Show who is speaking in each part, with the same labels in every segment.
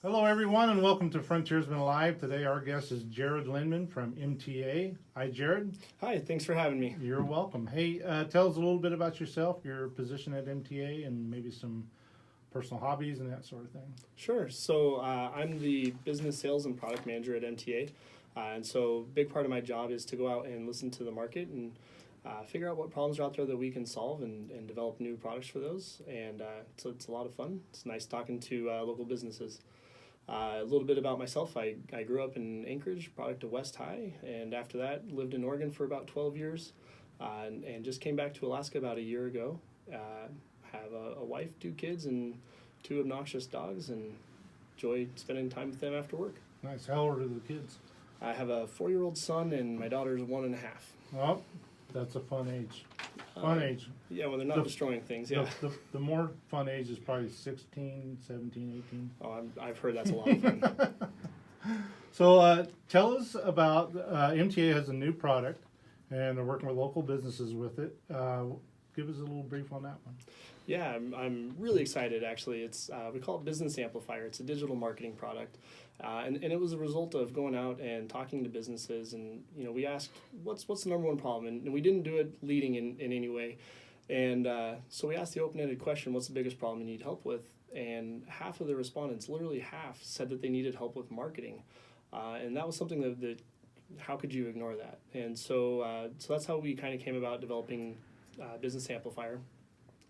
Speaker 1: Hello everyone and welcome to Frontiersman Live. Today our guest is Jared Lindman from MTA. Hi Jared.
Speaker 2: Hi, thanks for having me.
Speaker 1: You're welcome. Hey, tell us a little bit about yourself, your position at MTA, and maybe some personal hobbies and that sort of thing.
Speaker 2: Sure. So I'm the business sales and product manager at MTA. And so a big part of my job is to go out and listen to the market and figure out what problems are out there that we can solve and develop new products for those. And so it's a lot of fun. It's nice talking to local businesses. A little bit about myself. I grew up in Anchorage, product of West High, and after that lived in Oregon for about 12 years and just came back to Alaska about a year ago. Have a wife, 2 kids, and 2 obnoxious dogs, and enjoy spending time with them after work.
Speaker 1: Nice. How old are the kids?
Speaker 2: I have a 4-year-old son, and my daughter's 1.5.
Speaker 1: Oh, that's a fun age. Fun age.
Speaker 2: Yeah, when they're not destroying things, yeah.
Speaker 1: The more fun age is probably 16, 17, 18.
Speaker 2: Oh, I've heard that's a lot of fun.
Speaker 1: So tell us about, MTA has a new product, and they're working with local businesses with it. Give us a little brief on that one.
Speaker 2: Yeah, I'm really excited, actually. It's we call it Business Amplifier. It's a digital marketing product. And it was a result of going out and talking to businesses, and we asked what's the number one problem, and we didn't do it leading in any way, and so we asked the open-ended question, what's the biggest problem you need help with? And half of the respondents, literally half, said that they needed help with marketing, and that was something that how could you ignore that? And so that's how we kind of came about developing Business Amplifier.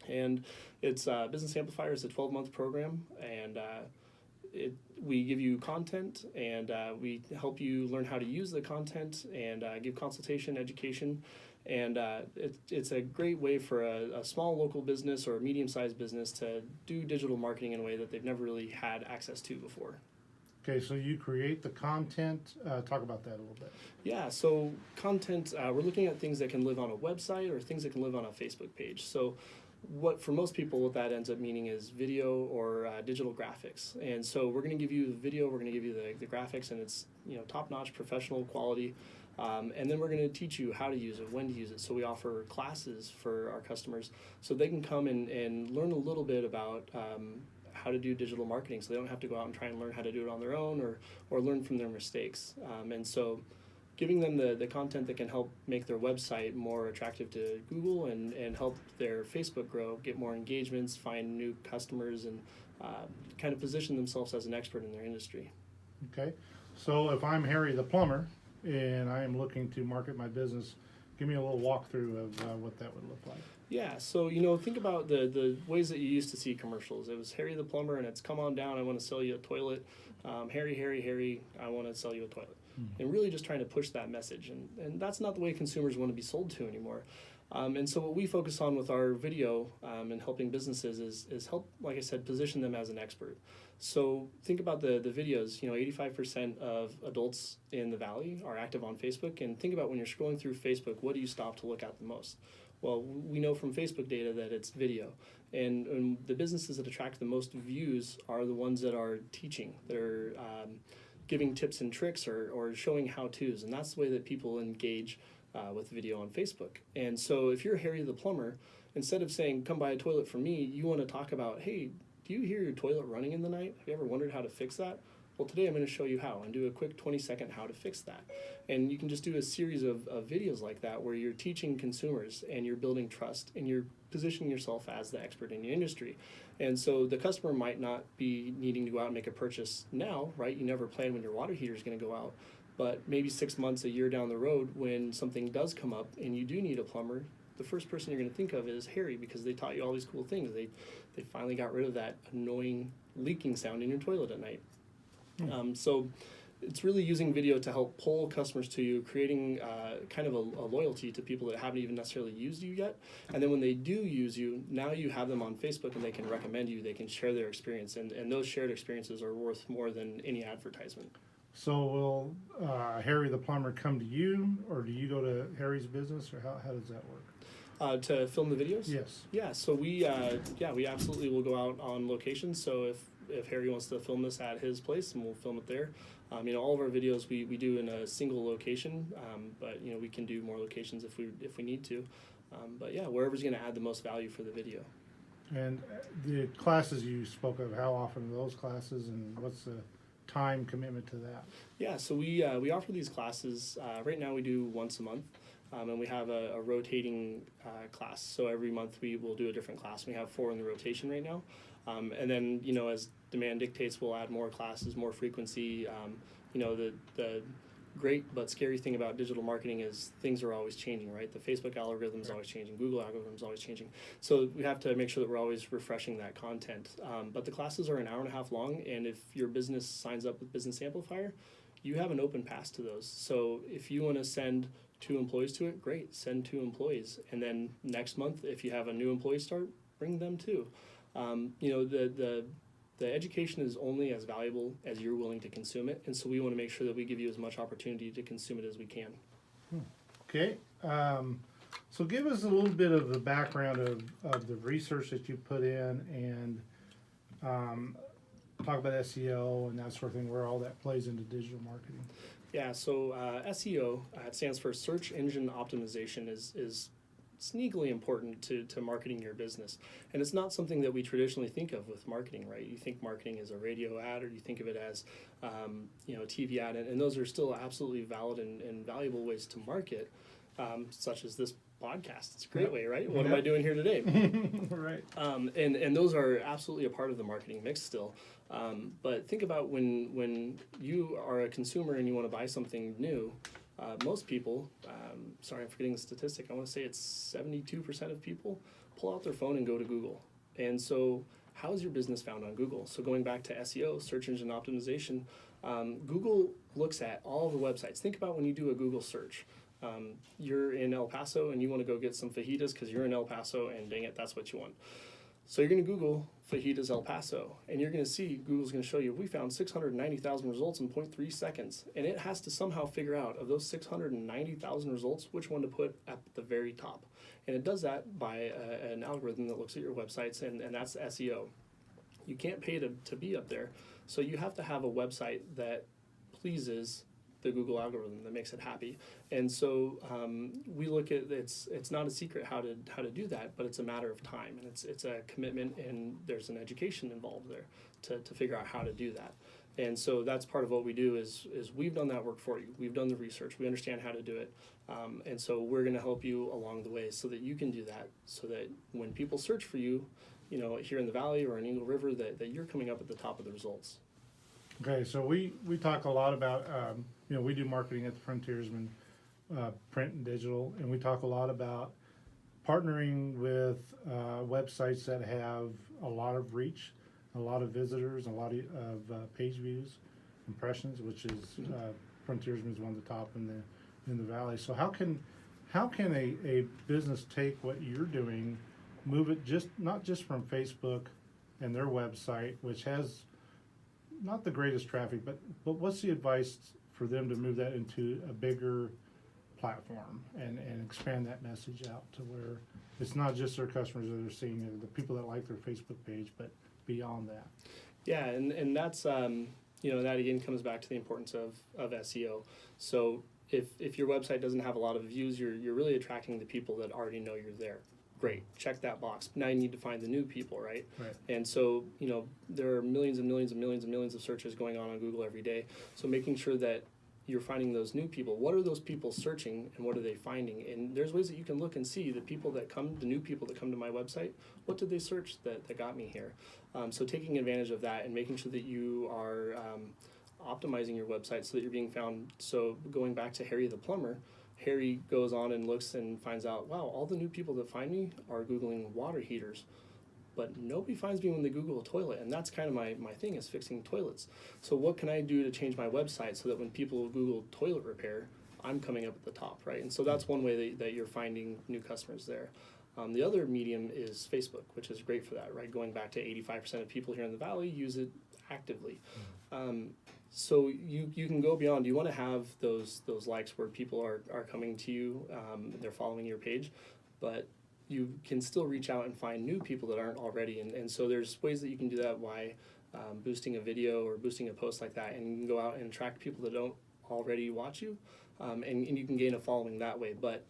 Speaker 2: And it's Business Amplifier is a 12-month program, and we give you content, and we help you learn how to use the content, and give consultation, education, and it's a great way for a small local business or a medium-sized business to do digital marketing in a way that they've never really had access to before.
Speaker 1: Okay, so you create the content. Talk about that a little bit.
Speaker 2: Yeah, so content, we're looking at things that can live on a website or things that can live on a Facebook page. So for most people, what that ends up meaning is video or digital graphics. And so we're going to give you the video, we're going to give you the graphics, and it's top-notch professional quality. And then we're going to teach you how to use it, when to use it. So we offer classes for our customers so they can come and learn a little bit about how to do digital marketing, so they don't have to go out and try and learn how to do it on their own or learn from their mistakes. And so giving them the content that can help make their website more attractive to Google and help their Facebook grow, get more engagements, find new customers, and kind of position themselves as an expert in their industry.
Speaker 1: Okay, so if I'm Harry the plumber and I am looking to market my business, give me a little walkthrough of what that would look like.
Speaker 2: Yeah, so think about the ways that you used to see commercials. It was Harry the plumber, and it's come on down, I want to sell you a toilet. Harry, I want to sell you a toilet. And really just trying to push that message. And that's not the way consumers want to be sold to anymore. And so what we focus on with our video and helping businesses is help, like I said, position them as an expert. So think about the videos. 85% of adults in the Valley are active on Facebook. And think about when you're scrolling through Facebook, what do you stop to look at the most? Well, we know from Facebook data that it's video. And the businesses that attract the most views are the ones that are teaching. They're giving tips and tricks or showing how-tos. And that's the way that people engage with video on Facebook. And so if you're Harry the plumber, instead of saying, come buy a toilet from me, you want to talk about, hey, do you hear your toilet running in the night? Have you ever wondered how to fix that? Well, today I'm going to show you how and do a quick 20-second how to fix that. And you can just do a series of videos like that where you're teaching consumers and you're building trust and you're positioning yourself as the expert in your industry. And so the customer might not be needing to go out and make a purchase now, right? You never plan when your water heater is going to go out. But maybe 6 months, a year down the road, when something does come up and you do need a plumber, the first person you're going to think of is Harry, because they taught you all these cool things. They finally got rid of that annoying leaking sound in your toilet at night. So it's really using video to help pull customers to you, creating kind of a loyalty to people that haven't even necessarily used you yet. And then when they do use you, now you have them on Facebook and they can recommend you, they can share their experience, and those shared experiences are worth more than any advertisement.
Speaker 1: So will Harry the plumber come to you, or do you go to Harry's business, or how does that work?
Speaker 2: To film the videos?
Speaker 1: Yes.
Speaker 2: Yeah, so we absolutely will go out on location. So if Harry wants to film this at his place, and we'll film it there. All of our videos we do in a single location, but we can do more locations if we need to. But yeah, wherever's going to add the most value for the video.
Speaker 1: And the classes you spoke of, how often are those classes, and what's the time commitment to that?
Speaker 2: Yeah, so we offer these classes. Right now we do once a month, and we have a rotating class. So every month we will do a different class. We have 4 in the rotation right now. And then, as demand dictates, we'll add more classes, more frequency. The great but scary thing about digital marketing is things are always changing, right? The Facebook algorithm is always changing, Google algorithm is always changing. So we have to make sure that we're always refreshing that content. But the classes are an hour and a half long, and if your business signs up with Business Amplifier, you have an open pass to those. So if you want to send 2 employees to it, great, send 2 employees. And then next month, if you have a new employee start, bring them too. The education is only as valuable as you're willing to consume it, and so we want to make sure that we give you as much opportunity to consume it as we can.
Speaker 1: Okay, so give us a little bit of the background of the research that you put in, and talk about SEO and that sort of thing, where all that plays into digital marketing.
Speaker 2: Yeah, so SEO, it stands for Search Engine Optimization, is sneakily important to marketing your business. And it's not something that we traditionally think of with marketing, right? You think marketing is a radio ad, or you think of it as a TV ad, and those are still absolutely valid and valuable ways to market, such as this podcast. It's a great way, right? What am I doing here today?
Speaker 1: Right.
Speaker 2: And those are absolutely a part of the marketing mix still. But think about when you are a consumer and you want to buy something new. Most people, sorry, I'm forgetting the statistic. I want to say it's 72% of people pull out their phone and go to Google. And so how is your business found on Google? So going back to SEO, search engine optimization, Google looks at all the websites. Think about when you do a Google search. You're in El Paso and you want to go get some fajitas because you're in El Paso and dang it, that's what you want. So you're going to Google fajitas El Paso, and you're going to see Google's going to show you we found 690,000 results in 0.3 seconds, and it has to somehow figure out of those 690,000 results which one to put at the very top, and it does that by an algorithm that looks at your websites, and that's SEO. You can't pay to be up there, so you have to have a website that pleases the Google algorithm, that makes it happy. And so we look at it's not a secret how to do that, but it's a matter of time, and it's a commitment, and there's an education involved there to figure out how to do that. And so that's part of what we do is we've done that work for you. We've done the research. We understand how to do it. And so we're going to help you along the way so that you can do that, so that when people search for you, here in the Valley or in Eagle River, that you're coming up at the top of the results.
Speaker 1: Okay, so we talk a lot about, we do marketing at the Frontiersman, print and digital, and we talk a lot about partnering with websites that have a lot of reach, a lot of visitors, a lot of page views, impressions, which is Frontiersman is one of the top in the Valley. So how can a business take what you're doing, move it not just from Facebook and their website, which has not the greatest traffic, but what's the advice for them to move that into a bigger platform and expand that message out to where it's not just their customers that are seeing it, the people that like their Facebook page, but beyond that?
Speaker 2: Yeah, and that's that again comes back to the importance of SEO. So if your website doesn't have a lot of views, you're really attracting the people that already know you're there. Great, check that box. Now you need to find the new people, right? And so, there are millions and millions and millions and millions of searches going on Google every day. So making sure that you're finding those new people. What are those people searching and what are they finding? And there's ways that you can look and see the new people that come to my website, what did they search that got me here? So taking advantage of that and making sure that you are optimizing your website so that you're being found. So going back to Harry the plumber, Harry goes on and looks and finds out, wow, all the new people that find me are Googling water heaters, but nobody finds me when they Google a toilet, and that's kind of my thing, is fixing toilets. So what can I do to change my website so that when people Google toilet repair, I'm coming up at the top, right? And so that's one way that you're finding new customers there. The other medium is Facebook, which is great for that, right? Going back to 85% of people here in the Valley use it actively. So you can go beyond. You want to have those likes where people are coming to you, they're following your page, but you can still reach out and find new people that aren't already. And so there's ways that you can do that by boosting a video or boosting a post like that, and you can go out and attract people that don't already watch you, and you can gain a following that way. But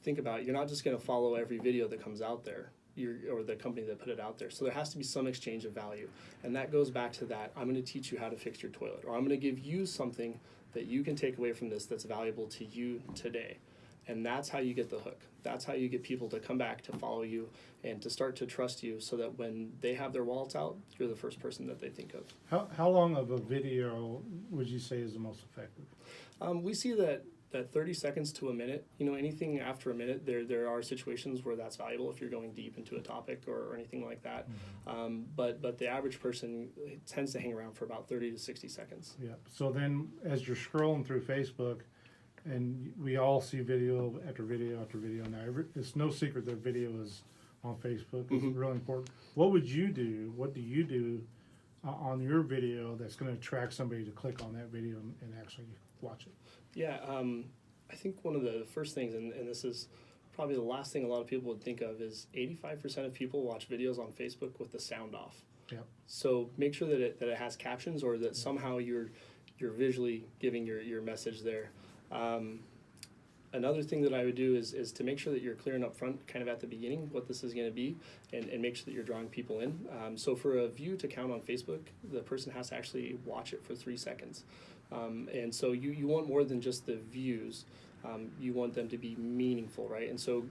Speaker 2: think about, you're not just going to follow every video that comes out there, or the company that put it out there. So there has to be some exchange of value. And that goes back to that, I'm going to teach you how to fix your toilet, or I'm going to give you something that you can take away from this that's valuable to you today. And that's how you get the hook. That's how you get people to come back, to follow you, and to start to trust you, so that when they have their wallets out, you're the first person that they think of.
Speaker 1: How long of a video would you say is the most effective?
Speaker 2: We see that 30 seconds to a minute, anything after a minute, there are situations where that's valuable if you're going deep into a topic or anything like that.
Speaker 1: Mm-hmm.
Speaker 2: But the average person tends to hang around for about 30 to 60 seconds.
Speaker 1: Yeah. So then as you're scrolling through Facebook, and we all see video after video after video now, it's no secret that video is on Facebook. It's really important. What do you do on your video that's going to attract somebody to click on that video and actually watch it?
Speaker 2: Yeah, I think one of the first things, and this is probably the last thing a lot of people would think of, is 85% of people watch videos on Facebook with the sound off.
Speaker 1: Yeah.
Speaker 2: So make sure that it has captions, or that somehow you're visually giving your message there. Another thing that I would do is to make sure that you're clearing up front, kind of at the beginning, what this is going to be, and make sure that you're drawing people in. So for a view to count on Facebook, the person has to actually watch it for 3 seconds. And so you want more than just the views. You want them to be meaningful, right? And so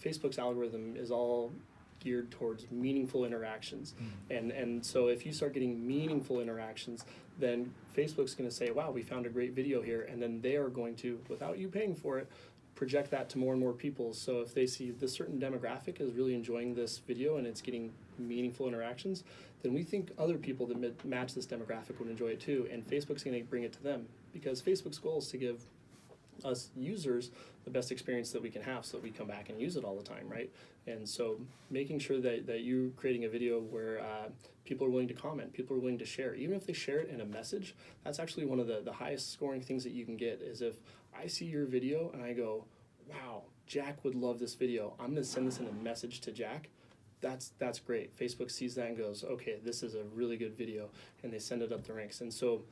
Speaker 2: Facebook's algorithm is all geared towards meaningful interactions. And so if you start getting meaningful interactions, then Facebook's going to say, wow, we found a great video here, and then they are going to, without you paying for it, project that to more and more people. So if they see this certain demographic is really enjoying this video and it's getting meaningful interactions, then we think other people that match this demographic would enjoy it too, and Facebook's going to bring it to them, because Facebook's goal is to give us users the best experience that we can have, so that we come back and use it all the time, right? And so making sure that you're creating a video where people are willing to comment, people are willing to share. Even if they share it in a message, that's actually one of the highest scoring things that you can get, is if I see your video and I go, wow, Jack would love this video, I'm going to send this in a message to Jack. That's great. Facebook sees that and goes, okay, this is a really good video, and they send it up the ranks. And so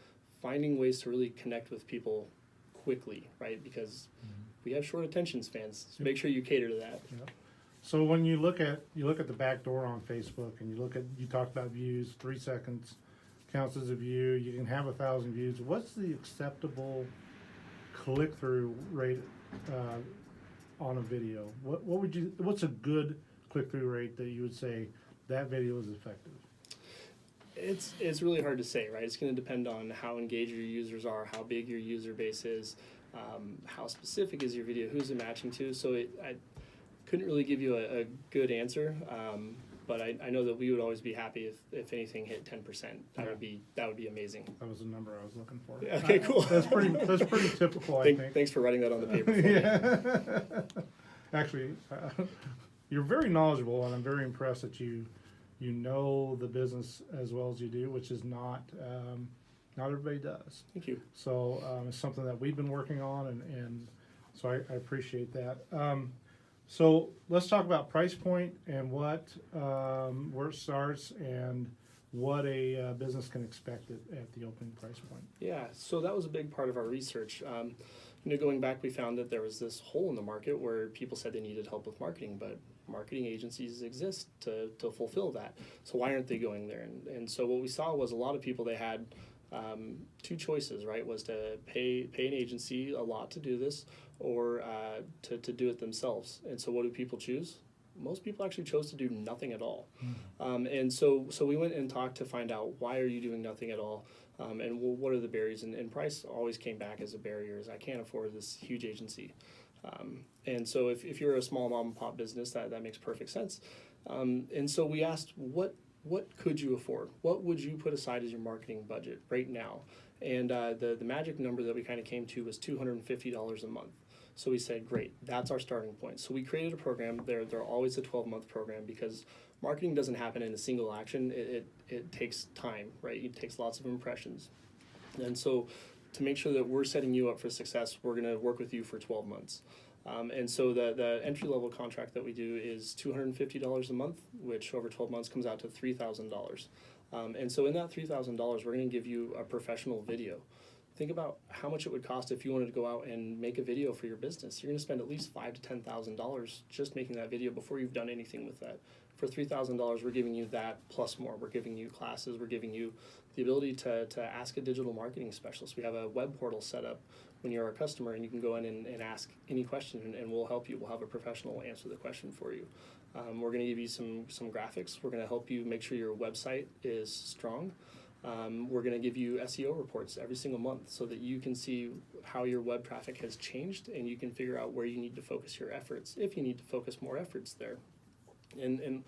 Speaker 2: finding ways to really connect with people quickly, right? Because we have short attention spans, so make sure you cater to that.
Speaker 1: Yeah. So when you look at the back door on Facebook, and you talked about views, 3 seconds counts as a view. You can have 1,000 views. What's the acceptable click-through rate on a video? What's a good click-through rate that you would say that video is effective?
Speaker 2: It's really hard to say, right? It's going to depend on how engaged your users are, how big your user base is, how specific is your video, who's it matching to. So I couldn't really give you a good answer, but I know that we would always be happy if anything hit 10%. That would be amazing.
Speaker 1: That was the number I was looking for.
Speaker 2: Okay, cool.
Speaker 1: That's pretty typical, I think.
Speaker 2: Thanks for writing that on the paper for me.
Speaker 1: Yeah. Actually, you're very knowledgeable, and I'm very impressed that you know the business as well as you do, which is not everybody does.
Speaker 2: Thank you.
Speaker 1: So it's something that we've been working on, and so I appreciate that. So let's talk about price point and where it starts and what a business can expect at the opening price point.
Speaker 2: Yeah, so that was a big part of our research. Going back, we found that there was this hole in the market where people said they needed help with marketing, but marketing agencies exist to fulfill that. So why aren't they going there? And so what we saw was a lot of people, they had two choices, right? Was to pay an agency a lot to do this, or to do it themselves. And so what do people choose? Most people actually chose to do nothing at all. And so we went and talked to find out, why are you doing nothing at all? And what are the barriers? And price always came back as a barrier, as I can't afford this huge agency. And so if you're a small mom and pop business, that makes perfect sense. And so we asked, what could you afford? What would you put aside as your marketing budget right now? And the magic number that we kind of came to was $250 a month. So we said, great, that's our starting point. So we created a program. They're always a 12-month program, because marketing doesn't happen in a single action. It takes time, right? It takes lots of impressions. And so to make sure that we're setting you up for success, we're going to work with you for 12 months. And so the entry-level contract that we do is $250 a month, which over 12 months comes out to $3,000. And so in that $3,000, we're going to give you a professional video. think about how much it would cost if you wanted to go out and make a video for your business. You're going to spend at least $5,000 to $10,000 just making that video before you've done anything with that. For $3,000, we're giving you that plus more. We're giving you classes. We're giving you the ability to ask a digital marketing specialist. We have a web portal set up when you're our customer, and you can go in and ask any question, and we'll help you. We'll have a professional answer the question for you. We're going to give you some graphics. We're going to help you make sure your website is strong. We're going to give you SEO reports every single month so that you can see how your web traffic has changed, and you can figure out where you need to focus your efforts, if you need to focus more efforts there. And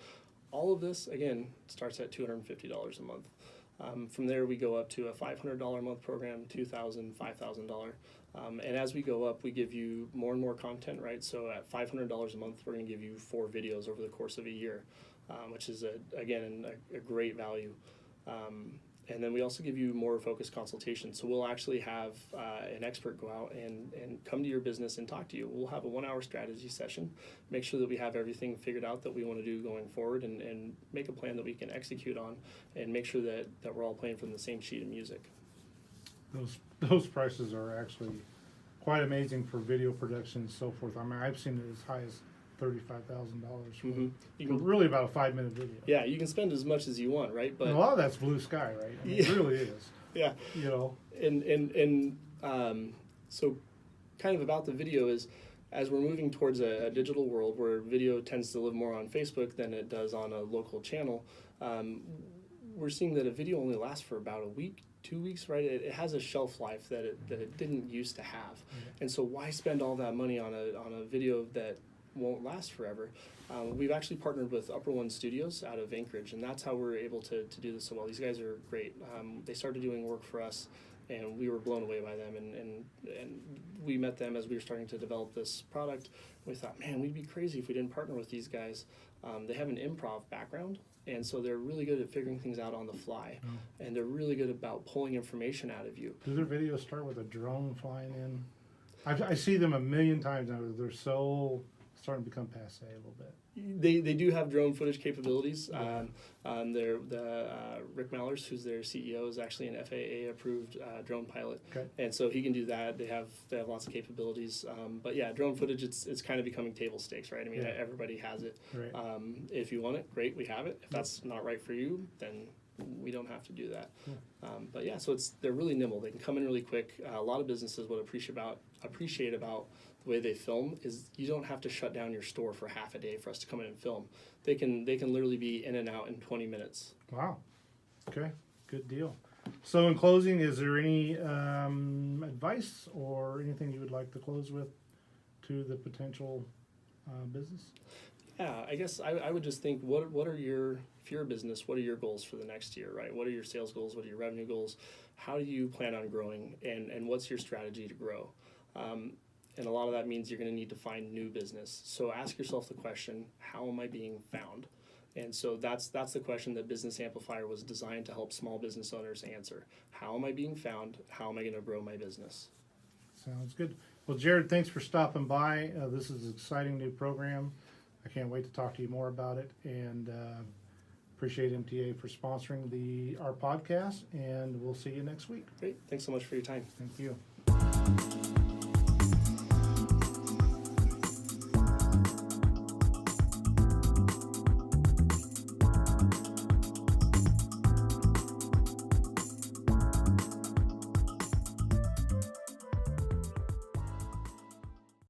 Speaker 2: all of this, again, starts at $250 a month. From there, we go up to a $500 a month program, $2,000, $5,000. And as we go up, we give you more and more content, right? So at $500 a month, we're going to give you 4 videos over the course of a year, which is, again, a great value. And then we also give you more focused consultation. So we'll actually have an expert go out and come to your business and talk to you. We'll have a 1-hour strategy session, make sure that we have everything figured out that we want to do going forward, and make a plan that we can execute on, and make sure that we're all playing from the same sheet of music.
Speaker 1: Those prices are actually quite amazing for video production and so forth. I mean, I've seen it as high as $35,000 for
Speaker 2: You can,
Speaker 1: really about a 5-minute video.
Speaker 2: yeah, you can spend as much as you want, right? But
Speaker 1: And a lot of that's blue sky, right? I mean,
Speaker 2: Yeah.
Speaker 1: It really is.
Speaker 2: yeah,
Speaker 1: You know,
Speaker 2: so kind of about the video is, as we're moving towards a digital world where video tends to live more on Facebook than it does on a local channel, we're seeing that a video only lasts for about a week, 2 weeks, right? It has a shelf life that it didn't used to have. And so why spend all that money on a video that won't last forever? We've actually partnered with Upper One Studios out of Anchorage, and that's how we're able to do this so well. These guys are great. They started doing work for us, and we were blown away by them, and we met them as we were starting to develop this product. We thought, man, we'd be crazy if we didn't partner with these guys. They have an improv background, and so they're really good at figuring things out on the fly, and they're really good about pulling information out of you.
Speaker 1: do their videos start with a drone flying in? I see them a million times now. They're so starting to become passe a little bit.
Speaker 2: They do have drone footage capabilities. Rick Mallers, who's their CEO, is actually an FAA approved drone pilot,
Speaker 1: Okay.
Speaker 2: and so he can do that. They have lots of capabilities. But yeah, drone footage, it's kind of becoming table stakes, right? I mean,
Speaker 1: Yeah.
Speaker 2: everybody has it.
Speaker 1: Right.
Speaker 2: If you want it, great, we have it. If that's not right for you, then we don't have to do that. But yeah, so they're really nimble. They can come in really quick. A lot of businesses would appreciate about the way they film is you don't have to shut down your store for half a day for us to come in and film. They can literally be in and out in 20 minutes.
Speaker 1: Wow. Okay. Good deal. So in closing, is there any advice or anything you would like to close with to the potential business?
Speaker 2: Yeah, I guess I would just think, what are if you're a business, what are your goals for the next year, right? What are your sales goals? What are your revenue goals? How do you plan on growing? And what's your strategy to grow? And a lot of that means you're going to need to find new business. So ask yourself the question, how am I being found? And so that's the question that Business Amplifier was designed to help small business owners answer. How am I being found? How am I going to grow my business?
Speaker 1: Sounds good. Well, Jared, thanks for stopping by. This is an exciting new program. I can't wait to talk to you more about it, and appreciate MTA for sponsoring our podcast, and we'll see you next week.
Speaker 2: Great. Thanks so much for your time.
Speaker 1: Thank you.